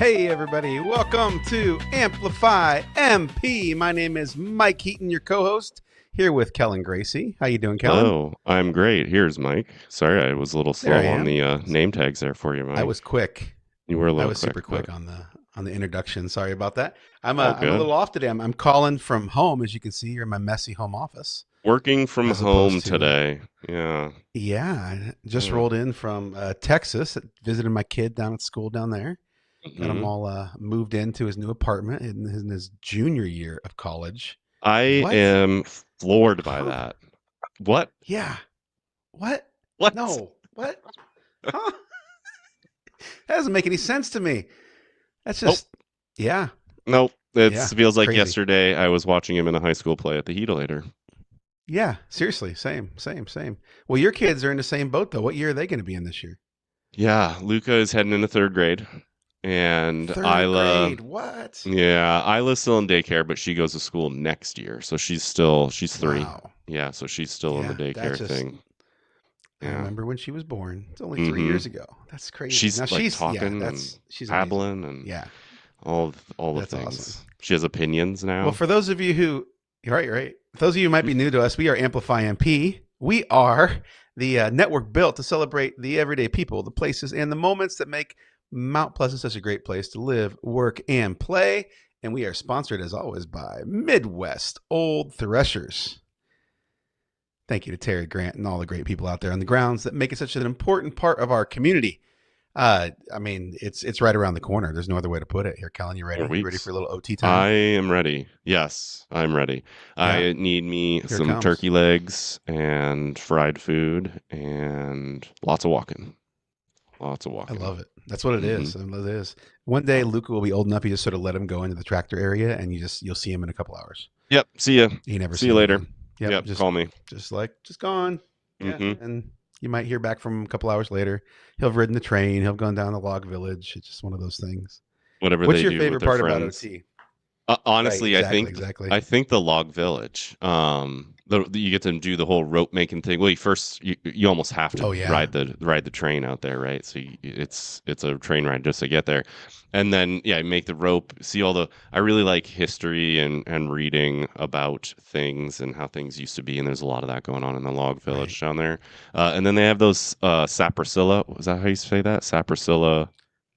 Hey everybody, welcome to Amplify MP. My name is Mike Heaton, your co-host, here with Kellen Gracie. How you doing, Kellen? Hello, I'm great. Here's Mike. Sorry, I was a little There I slow on am. the name tags there for you, I Mike. was quick. You were a I little was super quick, but quick on the introduction. Sorry about that. I'm all I'm a good. little off today. I'm calling from home, as you can see, here in my messy home office, Working from as opposed home to today. Yeah, yeah. I just yeah. rolled in from Texas, visited my kid down at school down there. Got him hmm all moved into his new apartment in his junior year of college. I What? am floored by Huh? that. What? Yeah. What? What? No. What? Huh? That doesn't make any sense to me. That's Nope, just, yeah, nope. It yeah, feels like crazy. yesterday I was watching him in a high school play at the Heatolator. Yeah, seriously, same. Well, your kids are in the same boat though. What year are they going to be in this year? Yeah, Luca is heading into third grade, and Third Isla. grade. What? Yeah, Isla's still in daycare, but she goes to school next year, so she's 3. Wow. Yeah, so she's still in the Yeah, that's daycare just. thing. I Yeah. remember when she was born. It's only 3 years Mhm. ago. That's crazy. She's Now like yeah, talking and she's amazing. babbling and Yeah, all the that's awesome. things. She has opinions Well, now. for those of you who, you're right, you're right. For those of you who might be new to us, we are Amplify MP. We are the network built to celebrate the everyday people, the places, and the moments that make Mount Pleasant such a great place to live, work, and play. And we are sponsored, as always, by Midwest Old Threshers. Thank you to Terry Grant and all the great people out there on the grounds that make it such an important part of our community. I mean, it's right around the corner. There's no other way to put it. Here, Kellen, you 4 ready? You ready for weeks. a little OT I time? am ready. Yes, I'm ready. Yeah, I need me here it some comes. turkey legs and fried food and lots of walking. Lots of I walking. love it. That's what it is. Mhm. It is. One day Yep. Luca will be old enough. You just sort of let him go into the tractor area, and you'll see him in a couple hours. Yep. See ya. You never See see you him later. again. Yep, Yep. Call me. just gone. Yeah, Mhm. and you might hear back from him a couple hours later. He'll have ridden the train. He'll have gone down the log village. It's just one of those things. Whatever What's they your do with favorite their part about friends. OT? Right, Honestly, exactly. I think the log village. You get to do the whole rope making thing. Well, you almost have to Oh yeah, ride the train out there, right? So it's a train ride just to get there, and then yeah, make the rope. See all the. I really like history and reading about things and how things used to be, and there's a lot of that going on in the log right. village down there. And then they have those sapricilla. Was that how you say that? Sapricilla.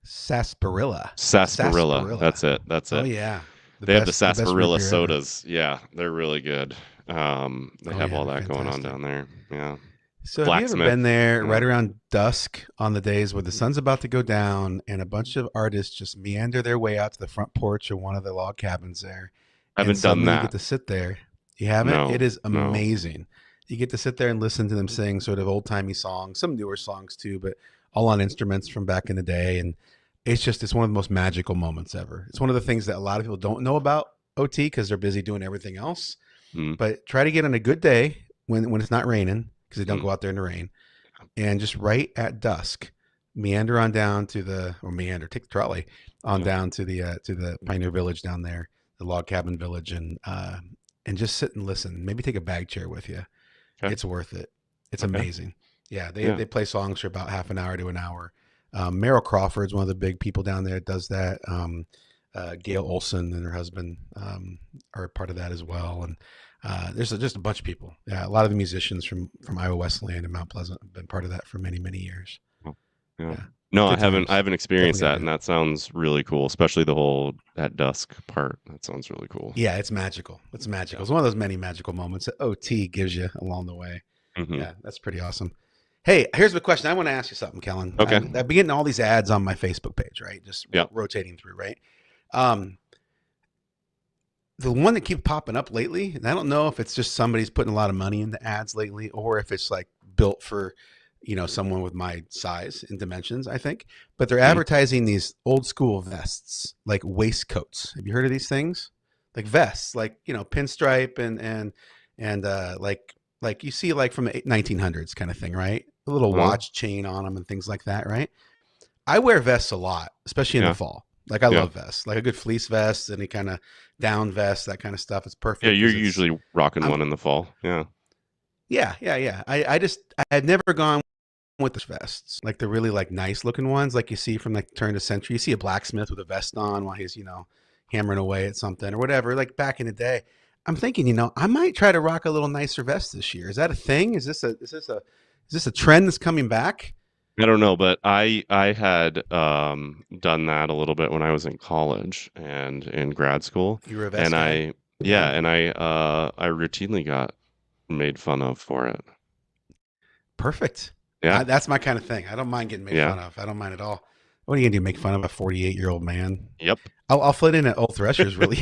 Sarsaparilla, Sarsaparilla. sarsaparilla. That's it. That's Oh it. yeah, They have the the best root sarsaparilla beer ever. sodas. Yeah, they're really good. They Oh have yeah, all they're that going on fantastic. down there. Yeah. The So have you ever been blacksmith. there Yeah. right around dusk on the days where the sun's about to go down and a bunch of artists just meander their way out to the front porch of one of the log cabins there, I and haven't done suddenly you get that. to sit there. You haven't? It No, is no. amazing. You get to sit there and listen to them sing sort of old-timey songs, some newer songs too, but all on instruments from back in the day, and it's one of the most magical moments ever. It's one of the things that a lot of people don't know about OT because they're busy doing everything else. Mm, But try to get on a good day when it's not raining because they don't mm, go out there in the rain, and just right at dusk, meander on down to the or meander, take the trolley on yeah. down to the Pioneer Village down there, the log cabin village, and just sit and listen. Maybe take a bag chair with you. Okay. It's worth it. It's Okay. amazing. Yeah, Yeah. they play songs for about half an hour to an hour. Meryl Crawford's one of the big people down there that does that. Gail Olson and her husband are part of that as well. And just a bunch of people. Yeah, a lot of the musicians from Iowa Westland and Mount Pleasant have been part of that for many, many years. Well, yeah. Yeah, No, good I times. haven't experienced Definitely got that, to and do it. that sounds really cool, especially the whole at dusk part. That sounds really cool. Yeah, it's magical. It's magical. Yeah. It's one of those many magical moments that OT gives you along the way. hmm Yeah, that's pretty awesome. Hey, here's the question. I want to ask you something, Kellen. Okay. I've been getting all these ads on my Facebook page, right? Just Yeah. rotating through, right? Um, the one that keeps popping up lately, and I don't know if it's just somebody's putting a lot of money into ads lately, or if it's like built for, someone with my size and dimensions. I think, but they're hmm advertising these old school vests, like waistcoats. Have you heard of these things? Like vests, like pinstripe and like you see like from the 1900s kind of thing, right? A little Huh? watch chain on them and things like that, right? I wear vests a lot, especially in the Yeah. fall. Like I Yeah. love vests, like a good fleece vest, any kind of down vest, that kind of stuff. It's Yeah. perfect You're because it's usually rocking I'm one in the fall. Yeah. yeah. I just I had never gone with the vests, like the really like nice looking ones, like you see from like turn of the century. You see a blacksmith with a vest on while he's hammering away at something or whatever. Like back in the day, I'm thinking, I might try to rock a little nicer vest this year. Is that a thing? Is this a trend that's coming back? I don't know, but I had done that a little bit when I was in college and in grad school, You were a and vest guy. Yeah, I routinely got made fun of for it. perfect. Yeah, That's my kind of thing. I don't mind getting made yeah, fun of. I don't mind at all. What are you gonna do? Make fun of a 48-year-old man? yep, I'll fit in at Old Threshers really.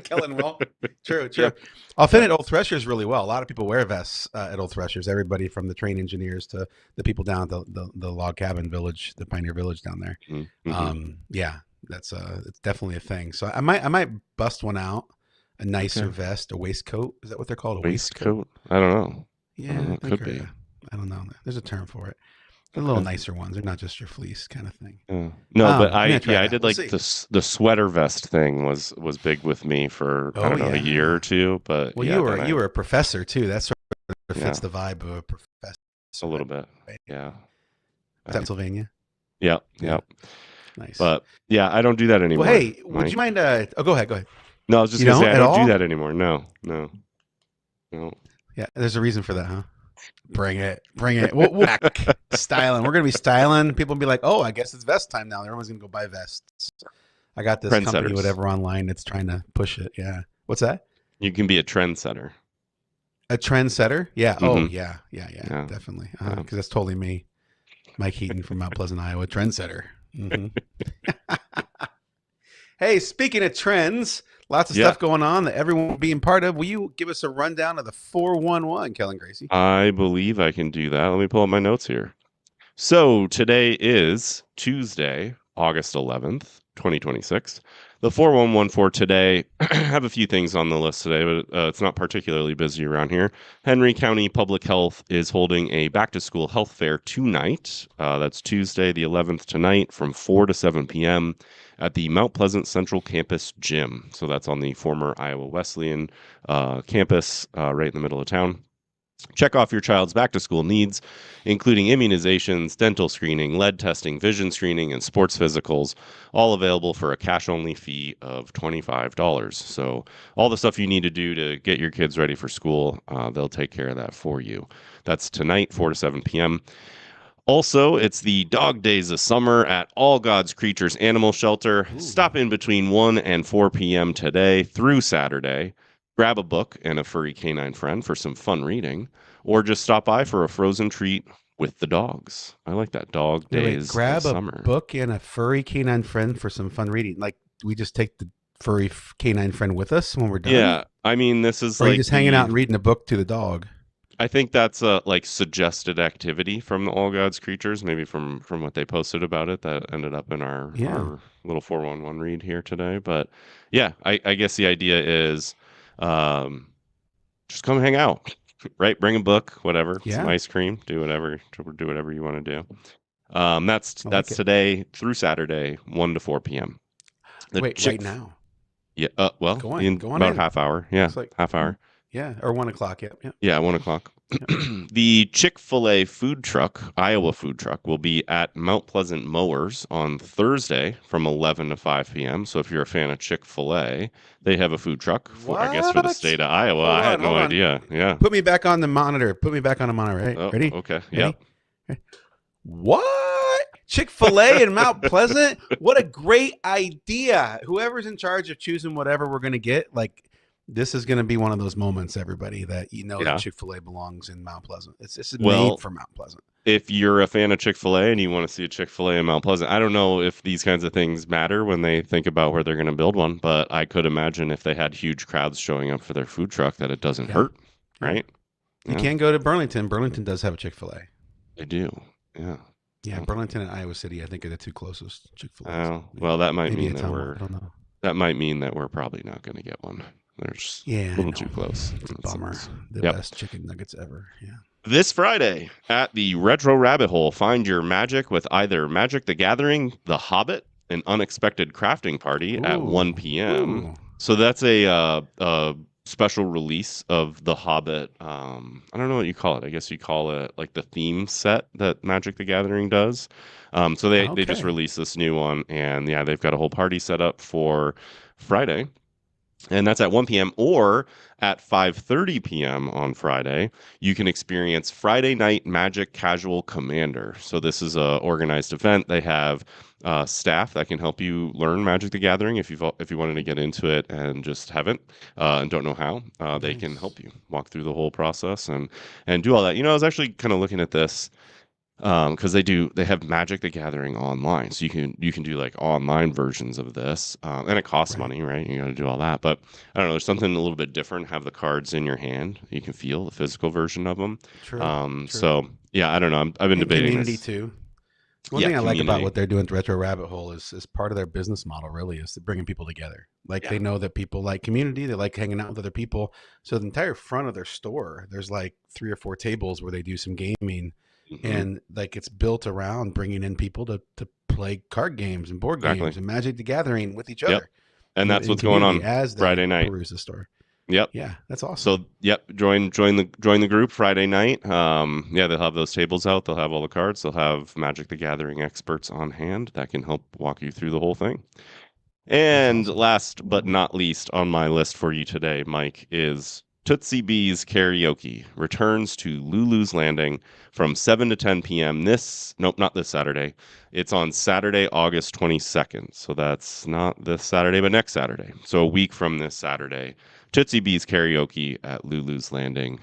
Kellen well. True, true. yep. I'll fit in at Old Threshers really well. A lot of people wear vests at Old Threshers. Everybody from the train engineers to the people down at the log cabin village, the Pioneer Village down there. Mm-hmm. Yeah, that's it's definitely a thing. So I might bust one out. A nicer Okay. vest, a waistcoat. Is that what they're called? A waistcoat? Waistcoat? I don't know. I don't Yeah, know. I It think. could be. I don't know. There's a term for it. They're a little Okay. nicer ones. They're not just your fleece kind of thing. No, but I'm gonna try I that. did We'll like see. the swetter vest thing was big with me for I Oh don't know a year or yeah. two, but Well, yeah, you then were you were a professor too. That sort of yeah, fits the vibe of a professor, a little bit. right? Yeah. I, Pennsylvania. yeah, Yeah, yeah. nice. But yeah, I don't do that Well, anymore, hey, would you Mike. mind? Oh, go ahead. Go ahead. No, I was just You gonna say don't I at don't do all? that anymore. No, no, no. Yeah, there's a reason for that, huh? Bring it, bring it. We'll back styling. We're gonna be styling. People will be like, "Oh, I guess it's vest time now." Everyone's gonna go buy vests. I got this company, Trendsetters. whatever, online that's trying to push it. Yeah. What's that? You can be a trendsetter. A trendsetter? Yeah. Oh, Mm-hmm. yeah, yeah, yeah. Yeah. Definitely. Yeah. Because that's totally me, Mike Heaton from Mount Pleasant, Iowa. Trendsetter. Hey, speaking of trends, lots of Yeah. stuff going on that everyone will be part of. Will you give us a rundown of the 411, Kellen Gracie? I believe I can do that. Let me pull up my notes here. So today is Tuesday, August 11th, 2026. The 411 for today, I have a few things on the list today, but it's not particularly busy around here. Henry County Public Health is holding a back to school health fair tonight. That's Tuesday, the 11th, tonight from 4 to 7 p.m. at the Mount Pleasant Central Campus Gym. So that's on the former Iowa Wesleyan campus right in the middle of town. Check off your child's back to school needs, including immunizations, dental screening, lead testing, vision screening, and sports physicals, all available for a cash only fee of $25. So, all the stuff you need to do to get your kids ready for school, they'll take care of that for you. That's tonight, 4 to 7 p.m. Also, it's the dog days of summer at All God's Creatures Animal Shelter. Ooh. Stop in between 1 and 4 p.m. today through Saturday. Grab a book and a furry canine friend for some fun reading, or just stop by for a frozen treat with the dogs. I like that, dog Wait, days of grab a summer. book and a furry canine friend for some fun reading. Like, we just take the furry canine friend with us when we're done? Yeah, I mean, this is Or are you like just hanging out and reading a book to the dog? I think that's a like suggested activity from the All God's Creatures, maybe from what they posted about it that ended up in our little 411 read here today. But yeah, I guess the idea is just come hang out, right? Bring a book, whatever, some ice cream, do whatever you want to do. That's today through Saturday, 1 to 4 p.m. Right now? Yeah. Well, Go on about in. half hour. Yeah, Like, half hour. Yeah, or 1 o'clock. Yep. Yep. Yeah, 1 o'clock. The Chick-fil-A food truck, Iowa food truck, will be at Mount Pleasant Mowers on Thursday from 11 to 5 p.m. So if you're a fan of Chick-fil-A, they have a food truck, I guess, for the state of Iowa. I had no idea. Yeah. Put me back on the monitor. Right? Oh, Ready? okay. Ready? Yep. What? Chick-fil-A in Mount Pleasant? What a great idea. Whoever's in charge of choosing whatever we're going to get, like, this is going to be one of those moments, everybody, that that Chick-fil-A belongs in Mount Pleasant. It's made for Mount Pleasant. If you're a fan of Chick-fil-A and you want to see a Chick-fil-A in Mount Pleasant, I don't know if these kinds of things matter when they think about where they're going to build one, but I could imagine if they had huge crowds showing up for their food truck that it doesn't hurt, right? You can go to Burlington. Burlington does have a Chick-fil-A. They do, yeah. Yeah, Burlington and Iowa City, I think, are the two closest Chick-fil-A. Oh, well, that might mean that we're probably not going to get one. They're just a little too close. It's a bummer. The best chicken nuggets ever. Yeah. This Friday at the Retro Rabbit Hole, find your magic with either Magic the Gathering, The Hobbit, an unexpected crafting party at 1 p.m. So that's a special release of the Hobbit. I don't know what you call it. I guess you call it like the theme set that Magic the Gathering does. So they just Okay. released this new one, and yeah, they've got a whole party set up for Friday, and that's at 1 p.m. or at 5:30 p.m. on Friday. You can experience Friday Night Magic Casual Commander. So this is a organized event. They have staff that can help you learn Magic the Gathering if you wanted to get into it and just haven't and don't know how. They can Nice. help you walk through the whole process and do all that. I was actually kind of looking at this because they have Magic the Gathering online, so you can do like online versions of this, and it costs Right. money, right? You got to do all that, but I don't know. There's something a little bit different. Have the cards in your hand, you can feel the physical version of them. True. True. So yeah, I don't know. I've been And debating community this. too. One Yeah, thing I like about community. what they're doing with Retro Rabbit Hole is part of their business model really is to bringing people together. Like Yeah. they know that people like community, they like hanging out with other people. So the entire front of their store, there's like 3 or 4 tables where they do some gaming, Hmm. and like it's built around bringing in people to play card games and board Exactly. games and Magic the Gathering with each Yep. other And that's in what's going community on as they Friday night. peruse the store. Yep. Yeah, that's awesome. So yep, join the group Friday night. Yeah, they'll have those tables out. They'll have all the cards. They'll have Magic the Gathering experts on hand that can help walk you through the whole thing. That's And awesome. last but not least on my list for you today, Mike, is Tootsie Bees Karaoke returns to Lulu's Landing from 7 to 10 p.m. Nope, not this Saturday. It's on Saturday, August 22nd. So that's not this Saturday, but next Saturday. So a week from this Saturday. Tootsie Bees Karaoke at Lulu's Landing,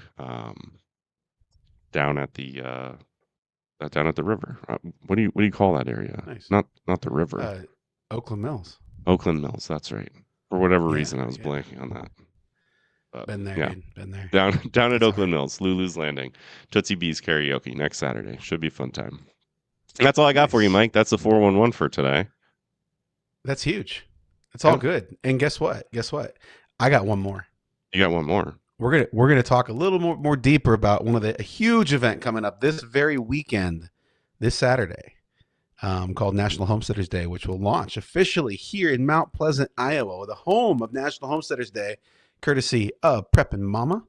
down at the river. What do you call that area? Nice. Not the river. Uh, Oakland Mills. Oakland Mills. That's right. For whatever Yeah, reason, I was yeah. blanking on that. But Been there, yeah, dude. Been there. down at That's all Oakland right. Mills, Lulu's Landing, Tootsie Bees Karaoke next Saturday. Should be a fun time. And that's all I got for you, Nice. Mike. That's the 411 for today. That's huge. It's all Yeah, good. And guess what? Guess what? I got one more. you got one more. We're gonna talk a little more deeper about one of a huge event coming up this very weekend, this Saturday, called National Homesteaders Day, which will launch officially here in Mount Pleasant, Iowa, the home of National Homesteaders Day, courtesy of Preppin' Mama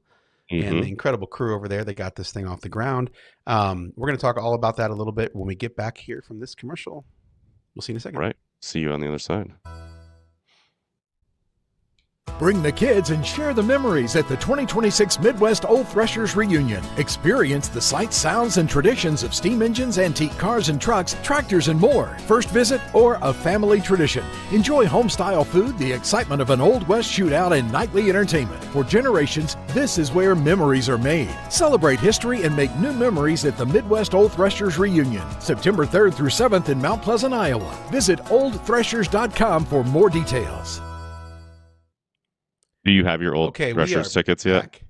and Mm-hmm. the incredible crew over there that got this thing off the ground. We're going to talk all about that a little bit when we get back here from this commercial. We'll see you in a second. Right. See you on the other side. Bring the kids and share the memories at the 2026 Midwest Old Threshers Reunion. Experience the sights, sounds, and traditions of steam engines, antique cars and trucks, tractors, and more. First visit or a family tradition. Enjoy home-style food, the excitement of an Old West shootout, and nightly entertainment. For generations, this is where memories are made. Celebrate history and make new memories at the Midwest Old Threshers Reunion, September 3rd through 7th in Mount Pleasant, Iowa. Visit oldthreshers.com for more details. Do you have your old Okay, we are Threshers tickets yet? back.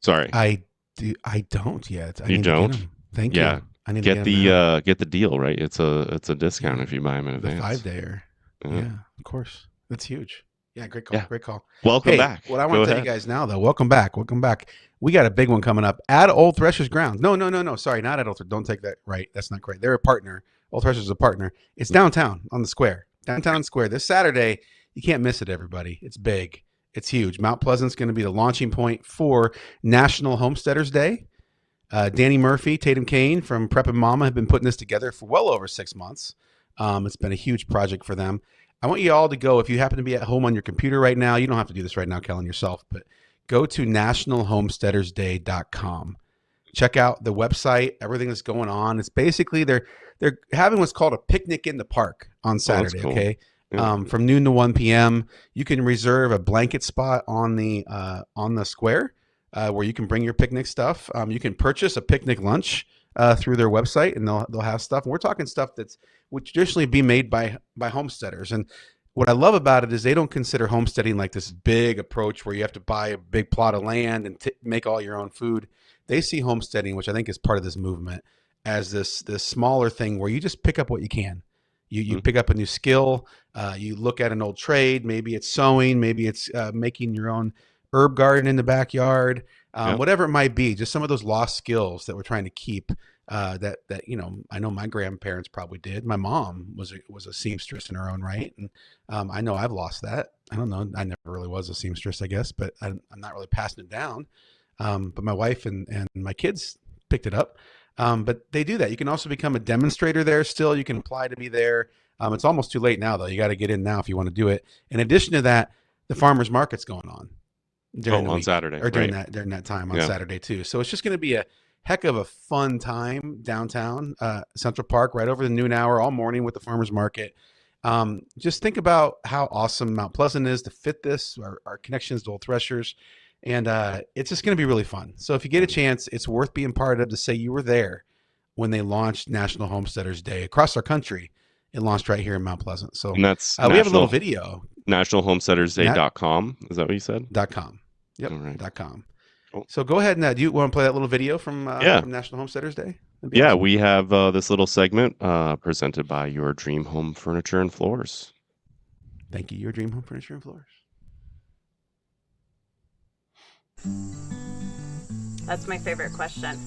Sorry, I do. I don't yet. I you need to get don't. them. Thank Yeah, you. I need to get get them now. the deal, right? It's a discount Yeah, if you buy them in the advance. 5-dayer. Yeah. Yeah, of course. That's huge. Yeah, great call. Yeah. Great call. Welcome Hey, back. what I Go want to tell you ahead. guys now, though, welcome back. Welcome back. We got a big one coming up at Old Threshers Grounds. No. Sorry, not at Old Threshers. Don't take that right. That's not correct. They're a partner. Old Threshers is a partner. It's downtown on the square. Downtown Square. This Saturday, you can't miss it, everybody. It's big. It's huge. Mount Pleasant's going to be the launching point for National Homesteaders Day. Danny Murphy, Tatum Kane from Prep and Mama have been putting this together for well over 6 months. It's been a huge project for them. I want you all to go, if you happen to be at home on your computer right now, you don't have to do this right now, Kellen, yourself, but go to nationalhomesteadersday.com. Check out the website, everything that's going on. It's basically they're having what's called a picnic in the park on Oh, that's Saturday, cool. okay? Yeah. From noon to 1 p.m. You can reserve a blanket spot on the square where you can bring your picnic stuff. You can purchase a picnic lunch through their website, and they'll have stuff. And we're talking stuff that's would traditionally be made by homesteaders. And what I love about it is they don't consider homesteading like this big approach where you have to buy a big plot of land and make all your own food. They see homesteading, which I think is part of this movement, as this smaller thing where you just pick up what you can. You Mhm. pick up a new skill. You look at an old trade. Maybe it's sewing. Maybe it's making your own herb garden in the backyard. Yep. Whatever it might be, just some of those lost skills that we're trying to keep. that I know my grandparents probably did. My mom was a seamstress in her own right, and I know I've lost that. I don't know. I never really was a seamstress, I guess, but I'm not really passing it down. But my wife and my kids picked it up. But they do that. You can also become a demonstrator there. Still, you can apply to be there. It's almost too late now, though. You got to get in now if you want to do it. In addition to that, the farmers market's going on during the on week Saturday, or during right? that time on Yeah. Saturday too. So it's just going to be a heck of a fun time downtown Central Park, right over the noon hour, all morning with the farmers market. Just think about how awesome Mount Pleasant is to fit this, our connections to Old Threshers. And it's just going to be really fun. So if you get a chance, it's worth being part of to say you were there when they launched National Homesteaders Day across our country. It launched right here in Mount Pleasant. So And that's we have a little video. nationalhomesteadersday.com. Is that what you said? .com. Yep. All right. .com. Cool. So go ahead and do you want to play that little video from National Homesteaders Day? Yeah, awesome. we have this little segment presented by Your Dream Home Furniture and Floors. Thank you. Your Dream Home Furniture and Floors. That's my favorite question.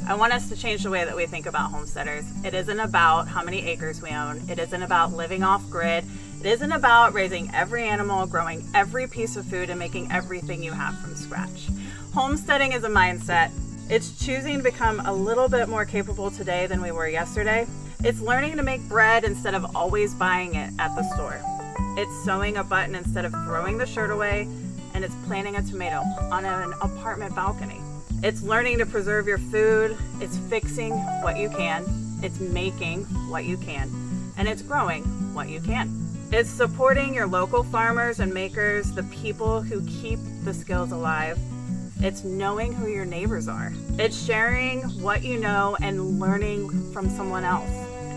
I want us to change the way that we think about homesteaders. It isn't about how many acres we own. It isn't about living off grid. It isn't about raising every animal, growing every piece of food, and making everything you have from scratch. Homesteading is a mindset. It's choosing to become a little bit more capable today than we were yesterday. It's learning to make bread instead of always buying it at the store. It's sewing a button instead of throwing the shirt away, and it's planting a tomato on an apartment balcony. It's learning to preserve your food, it's fixing what you can, it's making what you can, and it's growing what you can. It's supporting your local farmers and makers, the people who keep the skills alive. It's knowing who your neighbors are. It's sharing what you know and learning from someone else.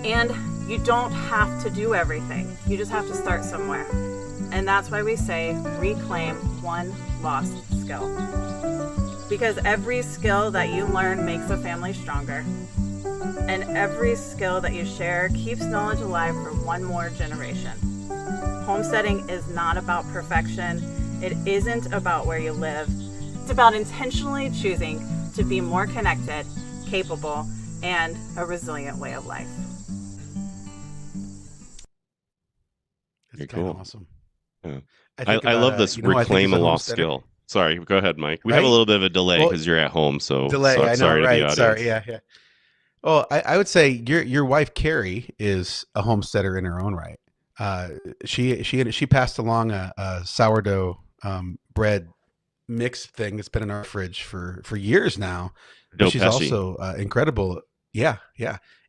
And you don't have to do everything. You just have to start somewhere. And that's why we say reclaim one lost skill. Because every skill that you learn makes a family stronger. And every skill that you share keeps knowledge alive for one more generation. Homesteading is not about perfection. It isn't about where you live. It's about intentionally choosing to be more connected, capable, and a resilient way of life. It's Cool. kind of awesome. Yeah. I I love this reclaim a lost skill. Sorry, go ahead, Mike. We have a Right? little bit of a delay Well, because you're at home, so delay. I know, sorry to the right? audience. Sorry. Yeah. Well, I would say your wife Carrie is a homesteader in her own right. She passed along a sourdough bread mix thing that's been in our fridge for years now. But Dough she's pesci. also incredible. Yeah,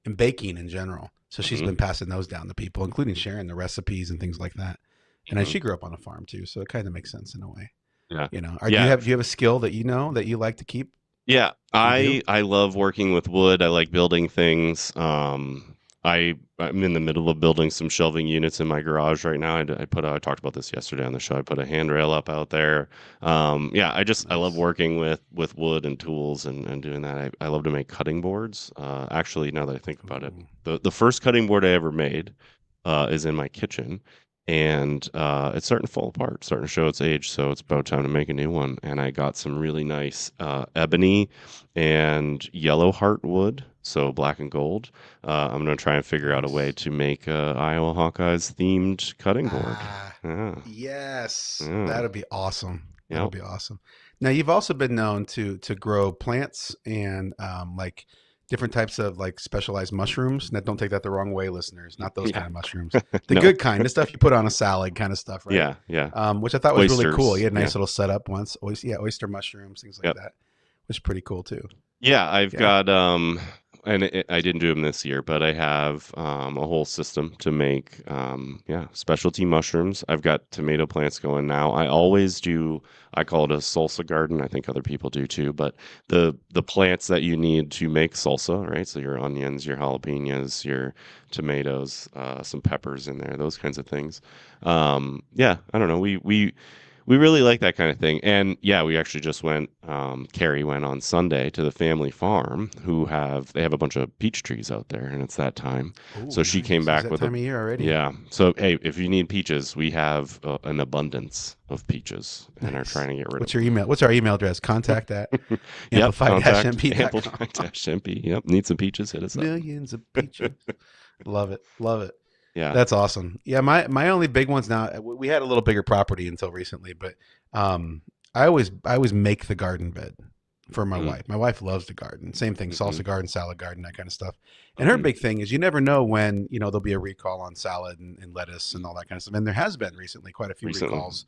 in baking in general. So she's been passing those down to people, including sharing the recipes and things like that. And she grew up on a farm too, so it kind of makes sense in a way. Yeah. Do Yeah. you have a skill that that you like to keep? Yeah, You I love working with wood. I like building things. I'm in the middle of building some shelving units in my garage right now. I talked about this yesterday on the show. I put a handrail up out there. Yeah, I love Nice. working with wood and tools and doing that. I love to make cutting boards. Actually, now that I think about it, Ooh. the first cutting board I ever made is in my kitchen. And it's starting to fall apart, starting to show its age. So it's about time to make a new one. And I got some really nice ebony and yellow heart wood, so black and gold. I'm going to try and figure out a way to make Iowa Hawkeyes themed cutting board. Yeah. Yes, Yeah. that'd be awesome. Yeah. That'll be awesome. Now you've also been known to grow plants and like different types of like specialized mushrooms. Now don't take that the wrong way, listeners. Not those Yeah. kind of mushrooms. The No. good kind, the stuff you put on a salad kind of stuff, right? Yeah. Which I thought was really cool. Oysters, You had a nice yeah. little setup once. Oyster mushrooms, things like Yep. that. Which is pretty cool too. Yeah, I've Yeah. got I didn't do them this year, but I have a whole system to make specialty mushrooms. I've got tomato plants going now. I call it a salsa garden. I think other people do too, but the plants that you need to make salsa, right? So your onions, your jalapenos, your tomatoes, some peppers in there, those kinds of things. I don't know. we really like that kind of thing. And yeah, we actually just went, Carrie went on Sunday to the family farm they have a bunch of peach trees out there and it's that time. Oh, So she came nice. Is back that with time of year already? yeah. So, hey, if you need peaches, we have an abundance of peaches and are Nice. trying to get rid What's of your email? What's our email address? Contact at Yep, contact amplify-mp.com. amplify-mp. Yep, need some peaches, hit us up. Millions of peaches. Love it. Love it. Yeah. That's awesome. Yeah, my only big ones now. We had a little bigger property until recently, but I always make the garden bed for my wife. My wife loves the garden. Same thing, salsa garden, salad garden, that kind of stuff. And her big thing is you never know when there'll be a recall on salad and lettuce and all that kind of stuff. And there has been recently quite a few recalls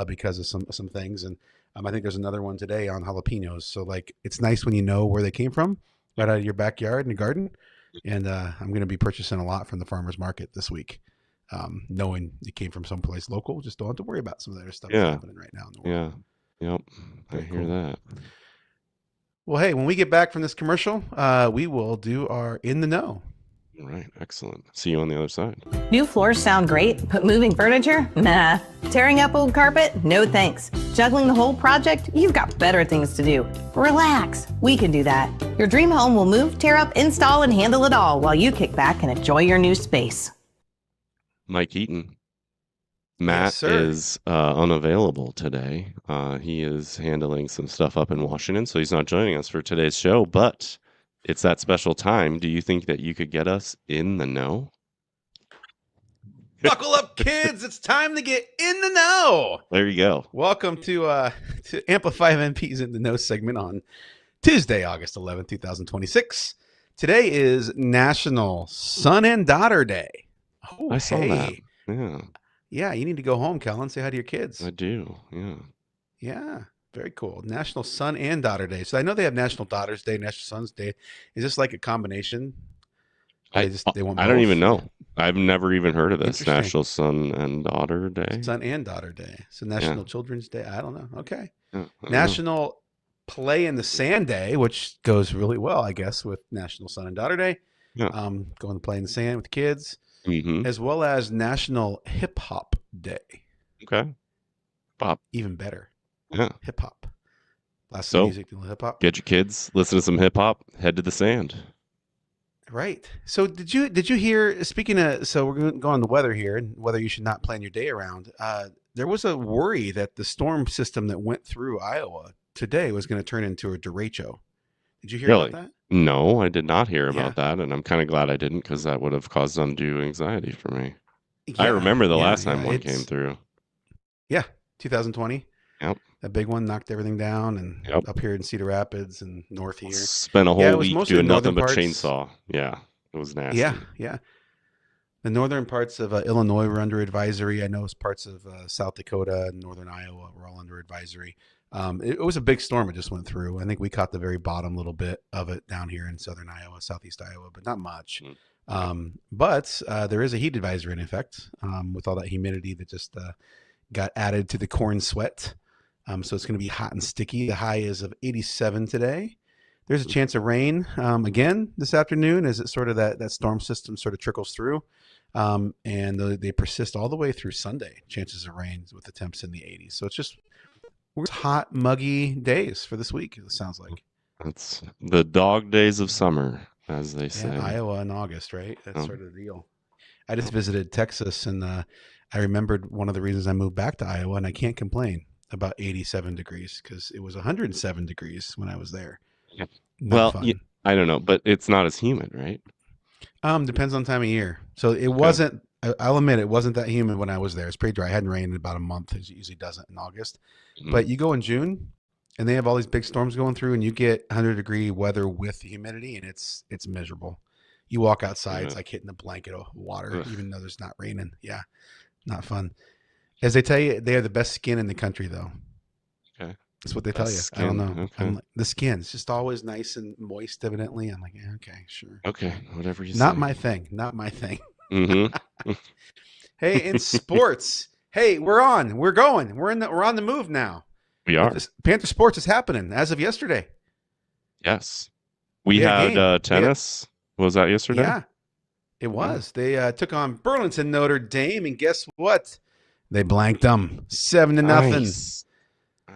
because of some things. And I think there's another one today on jalapenos. So like it's nice when you know where they came from, right out of your backyard in the garden. And I'm going to be purchasing a lot from the farmer's market this week, knowing it came from someplace local. Just don't have to worry about some of the other stuff that's happening right now in the world. Yeah. Yep. I hear that. Well, hey, when we get back from this commercial, we will do our In the Know. All right. Excellent. See you on the other side. New floors sound great, but moving furniture? Nah. Tearing up old carpet? No thanks. Juggling the whole project? You've got better things to do. Relax. We can do that. Your dream home will move, tear up, install, and handle it all while you kick back and enjoy your new space. Mike Eaton. Matt is unavailable today. He is handling some stuff up in Washington, so he's not joining us for today's show, but it's that special time. Do you think that you could get us in the know? Buckle up, kids. It's time to get in the know. There you go. Welcome to Amplify MP's In the Know segment on Tuesday, August 11th, 2026. Today is National Son and Daughter Day. Oh, I saw that. Yeah. Yeah, you need to go home, Kellen. Say hi to your kids. I do. Yeah. Yeah. Very cool. National Son and Daughter Day. So I know they have National Daughters Day, National Sons Day. Is this like a combination? I don't even know. I've never even heard of this National Son and Daughter Day. Son and Daughter Day. So National Children's Day. I don't know. Okay. National Play in the Sand Day, which goes really well, I guess, with National Son and Daughter Day. Yeah. Going to play in the sand with the kids, mm-hmm. as well as National Hip Hop Day. Okay. Pop. Even better. Yeah. Hip hop. Last music to hip hop. Get your kids, listen to some hip hop, head to the sand. Right. So did you hear, speaking of, so we're going to go on the weather here and whether you should not plan your day around. There was a worry that the storm system that went through Iowa today was going to turn into a derecho. Did you hear about that? No, I did not hear about that. And I'm kind of glad I didn't, because that would have caused undue anxiety for me. Yeah, I remember the last time one came through. Yeah. 2020. Yep. That big one knocked everything down, and up here in Cedar Rapids and north here. Spent a whole week doing nothing but chainsaw. Yeah, it was nasty. Yeah. The northern parts of Illinois were under advisory. I know parts of South Dakota and northern Iowa were all under advisory. It was a big storm. It just went through. I think we caught the very bottom little bit of it down here in southern Iowa, southeast Iowa, but not much. But there is a heat advisory in effect with all that humidity that just got added to the corn sweat. So it's going to be hot and sticky. The high is of 87 today. There's a chance of rain again this afternoon as it sort of that storm system sort of trickles through. And they persist all the way through Sunday. Chances of rain with the temps in the 80s. So it's just hot, muggy days for this week, it sounds like. That's the dog days of summer, as they say. Iowa in August, right? That's sort of the deal. I just visited Texas, and I remembered one of the reasons I moved back to Iowa, and I can't complain about 87 degrees because it was 107 degrees when I was there. Yeah. Well, I don't know, but it's not as humid, right? Depends on time of year. So it wasn't, I'll admit it wasn't that humid when I was there. It's pretty dry. It hadn't rained in about a month, as it usually doesn't in August. But you go in June and they have all these big storms going through, and you get 100-degree weather with humidity, and it's miserable. You walk outside, it's like hitting a blanket of water, even though there's not raining. Yeah, not fun. As they tell you, they have the best skin in the country, though. Okay. That's what they tell you. Skin. I don't know. Okay. The skin's just always nice and moist, evidently. I'm like, yeah, okay, sure. Okay, whatever you say. Not my thing. Not my thing. Mm-hmm. Hey, in sports, hey, we're on. We're going. We're on the move now. We are. Panther sports is happening as of yesterday. Yes. We had tennis. Was that yesterday? Yeah, it was. They took on Burlington Notre Dame, and guess what? They blanked them 7-0. Nice.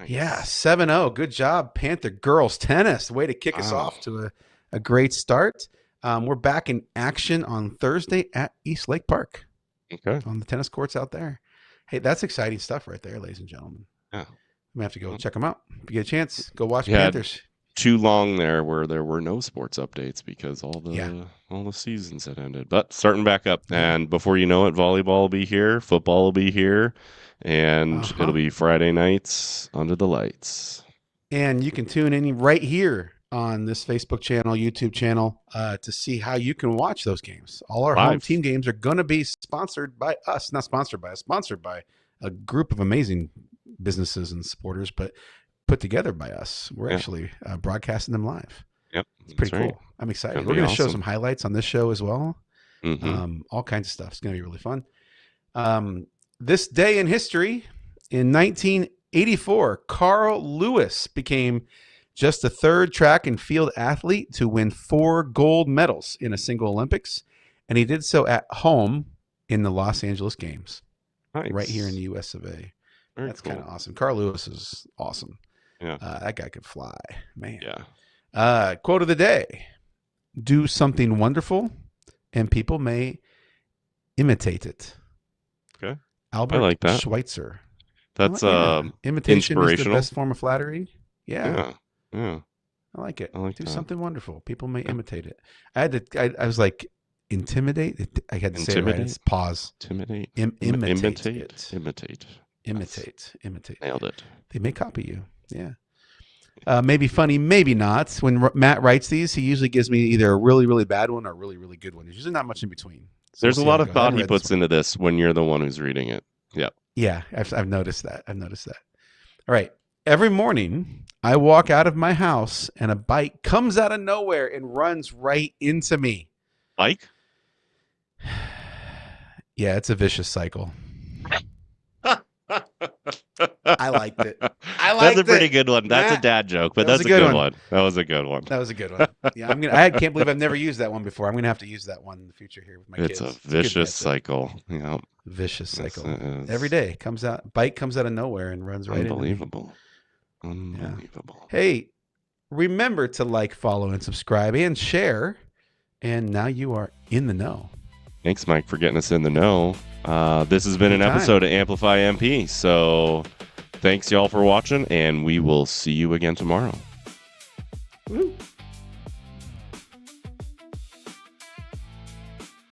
Yeah, 7-0. Good job, Panther girls tennis. Way to kick us off to a great start. We're back in action on Thursday at East Lake Park. Okay. On the tennis courts out there. Hey, that's exciting stuff right there, ladies and gentlemen. Yeah. We have to go check them out. If you get a chance, go watch Yeah. Panthers. Too long there where there were no sports updates because all the seasons had ended. But starting back up, and before you know it, volleyball will be here, football will be here, and it'll be Friday nights under the lights. And you can tune in right here on this Facebook channel, YouTube channel, to see how you can watch those games. All our home team games are going to be sponsored by us. Not sponsored by us, sponsored by a group of amazing businesses and supporters, but put together by us. We're actually broadcasting them live. Yep. It's pretty cool. I'm excited. We're going to show some highlights on this show as well. All kinds of stuff. It's going to be really fun. This day in history, in 1984, Carl Lewis became just the third track and field athlete to win 4 gold medals in a single Olympics. And he did so at home in the Los Angeles Games. Nice. Right here in the US of A. That's cool. kind of awesome. Carl Lewis is awesome. Yeah. That guy could fly, man. Yeah. Quote of the day: do something wonderful, and people may imitate it. Okay. Albert I like that. Schweitzer. That's imitation is the inspirational. best form of flattery. Yeah. I like it. I like do that. something wonderful. People may imitate it. I was like, intimidate. I had to say it right. It's pause. Intimidate. Imitate. Imitate. Nailed it. They may copy you. Yeah. Maybe funny, maybe not. When Matt writes these, he usually gives me either a really, really bad one or a really, really good one. There's usually not much in between. So There's a lot of thought he puts into this when you're the one who's reading it. Yep. Yeah, I've noticed that. All right. Every morning, I walk out of my house and a bike comes out of nowhere and runs right into me. Bike? Yeah, it's a vicious cycle. I liked it. That's a pretty good one. That's a dad joke, but that's a good one. That was a good one. That was a good one. Yeah, I can't believe I've never used that one before. I'm gonna have to use that one in the future here with my kids. It's a vicious cycle. Yeah. Vicious cycle. Every day bike comes out of nowhere and runs right into me. Unbelievable. Hey, remember to like, follow, and subscribe and share. And now you are in the know. Thanks, Mike, for getting us in the know. This has been an episode of Amplify MP. So thanks, y'all, for watching, and we will see you again tomorrow. Woo.